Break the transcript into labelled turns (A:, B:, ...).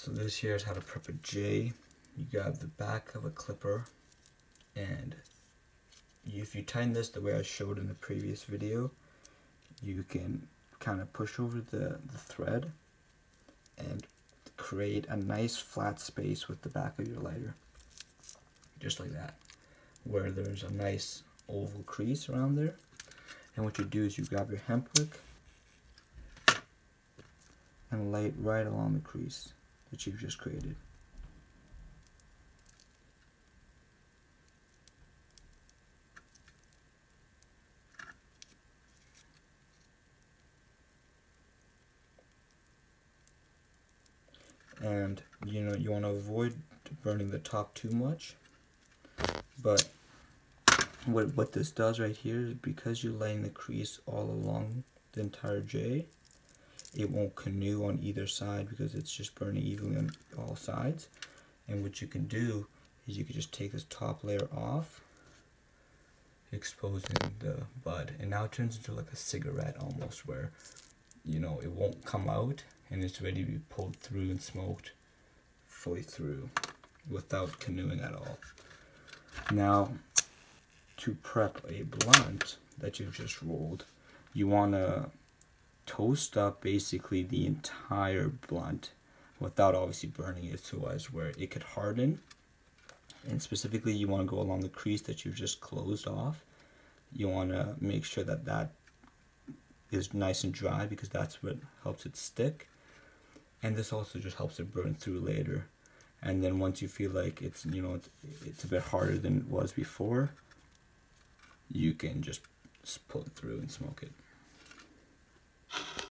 A: So this here is how to prep a J. You grab the back of a clipper, and if you tighten this the way I showed in the previous video, you can kind of push over the thread and create a nice flat space with the back of your lighter. Just like that, where there's a nice oval crease around there. And what you do is you grab your hemp wick and lay it right along the crease that you've just created. And you want to avoid burning the top too much, but what this does right here is, because you're laying the crease all along the entire J, it won't canoe on either side because it's just burning evenly on all sides. And what you can do is you can just take this top layer off, exposing the bud, and now it turns into like a cigarette almost, where it won't come out and it's ready to be pulled through and smoked fully through without canoeing at all. Now, to prep a blunt that you've just rolled, you want to toast up basically the entire blunt without obviously burning it, so as where it could harden. And specifically, you want to go along the crease that you've just closed off. You want to make sure that that is nice and dry, because that's what helps it stick. And this also just helps it burn through later. And then once you feel like it's it's a bit harder than it was before, you can just pull it through and smoke it.